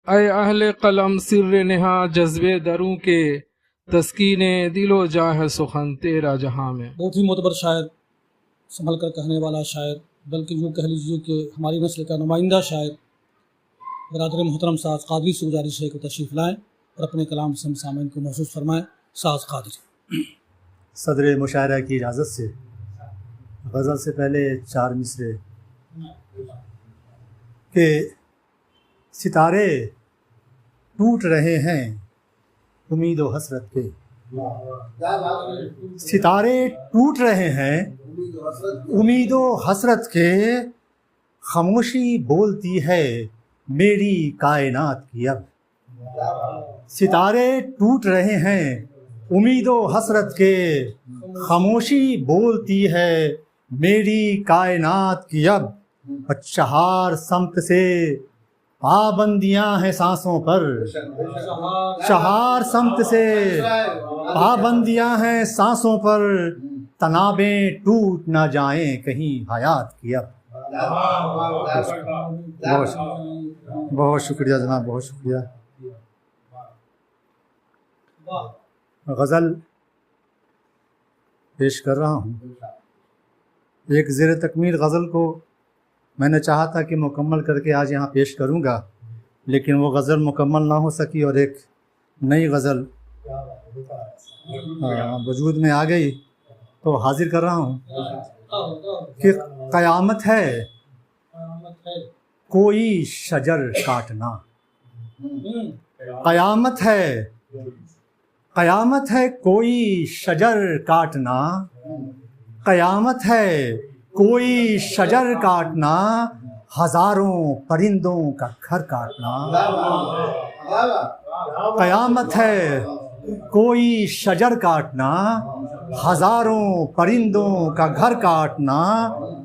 اے اہل قلم سر نہا جذبے دروں کے، تسکین دل و جاں ہے سخن تیرا جہاں میں۔ بہت ہی معتبر شاعر، سنبھل کر کہنے والا شاعر، بلکہ یوں کہہ لیجیے کہ ہماری نسل کا نمائندہ شاعر برادر محترم ساز قادری سے گزارش ہے کہ تشریف لائیں اور اپنے کلام سے ہم سامعین کو محسوس فرمائیں۔ ساز قادری۔ صدر مشاعرہ کی اجازت سے غزل سے پہلے 4 مصرے کہ ستارے ٹوٹ رہے ہیں امید و حسرت کے، ستارے ٹوٹ رہے ہیں امید و حسرت کے، خاموشی بولتی ہے میری کائنات کی اب، ستارے ٹوٹ رہے ہیں امید و حسرت کے، خاموشی بولتی ہے میری کائنات کی اب، چہار سمت سے پابندیاں ہیں سانسوں پر، چہار سمت سے پابندیاں ہیں سانسوں پر، تنابیں ٹوٹ نہ جائیں کہیں حیات کی اب۔ بہت شکریہ جناب، بہت شکریہ۔ غزل پیش کر رہا ہوں۔ ایک زیر تکمیل غزل کو میں نے چاہا تھا کہ مکمل کر کے آج یہاں پیش کروں گا، لیکن وہ غزل مکمل نہ ہو سکی اور ایک نئی غزل وجود میں آ گئی تو حاضر کر رہا ہوں کہ قیامت ہے کوئی شجر کاٹنا، قیامت ہے، قیامت ہے کوئی شجر کاٹنا، قیامت ہے کوئی شجر کاٹنا، ہزاروں پرندوں کا گھر کاٹنا، قیامت ہے کوئی شجر کاٹنا، ہزاروں پرندوں کا گھر کاٹنا،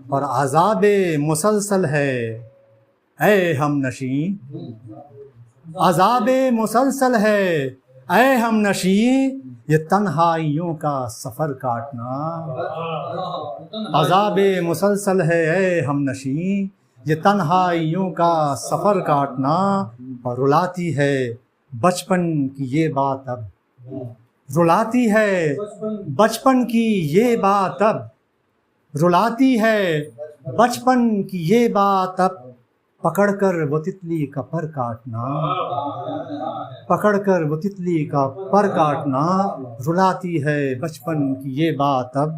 اور عذاب مسلسل ہے اے ہم نشیں، عذاب مسلسل ہے اے ہم نشیں، یہ تنہائیوں کا سفر کاٹنا، عذاب مسلسل ہے اے ہم نشیں، یہ تنہائیوں کا سفر کاٹنا، اور رلاتی ہے بچپن کی یہ بات اب، رلاتی ہے بچپن کی یہ بات اب، رلاتی ہے بچپن کی یہ بات اب، پکڑ کر وہ تتلی کا پر کاٹنا، پکڑ کر وہ تتلی کا پر کاٹنا، رلاتی ہے بچپن کی یہ بات اب،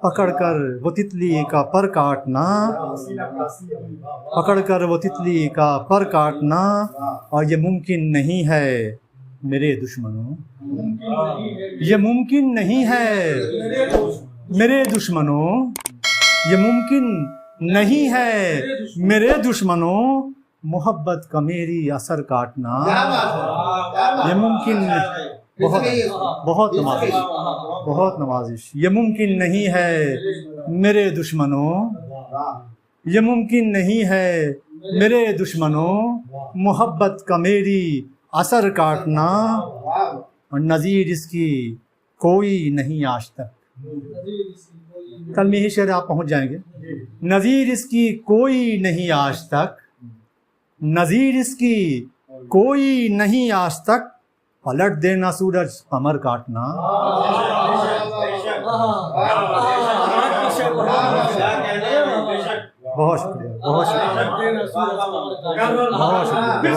پکڑ کر وہ تتلی کا پر کاٹنا، پکڑ کر وہ تتلی کا پر کاٹنا، اور یہ ممکن نہیں ہے میرے دشمنوں، یہ ممکن نہیں ہے میرے دشمنوں، یہ ممکن نہیں ہے میرے دشمنوں، محبت کا میری اثر کاٹنا، یہ ممکن بہت نوازش، بہت نوازش، یہ ممکن نہیں ہے میرے دشمنوں، یہ ممکن نہیں ہے میرے دشمنوں، محبت کا میری اثر کاٹنا، اور نظیر اس کی کوئی نہیں آج تک، کل میں ہی شعر آپ پہنچ جائیں گے، نظیر اس کی کوئی نہیں آج تک، نظیر اس کی کوئی نہیں آج تک، پلٹ دینا سورج قمر کاٹنا، بہت شکریہ، بہت شکریہ، بہت شکریہ،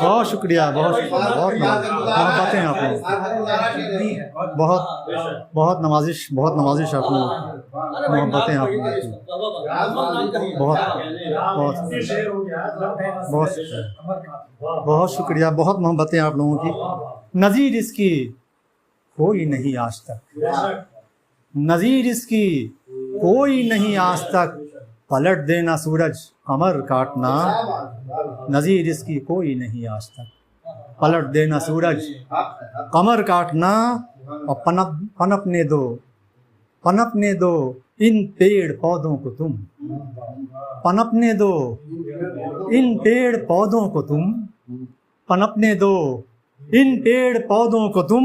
بہت شکریہ، بہت شکریہ، بہت محبتیں آپ نے، بہت بہت نوازش، بہت نوازش آپ نے، محبتیں آپ نے، بہت بہت بہت شکریہ، بہت شکریہ، بہت محبتیں آپ لوگوں کی۔ نظیر اس کی کوئی نہیں آج تک، نظیر اس کی کوئی نہیں آج تک، پلٹ دینا سورج قمر کاٹنا، نظیر اس کی کوئی نہیں آج تک، پلٹ دینا سورج قمر کاٹنا، اور پنپنے دو، پنپنے دو ان پیڑ پودوں کو تم، پنپنے دو ان پیڑ پودوں کو تم، پنپنے دو ان پیڑ پودوں کو تم،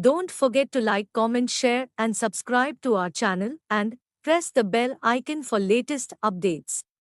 Don't forget to like, comment, share and subscribe to our channel and press the bell icon for latest updates.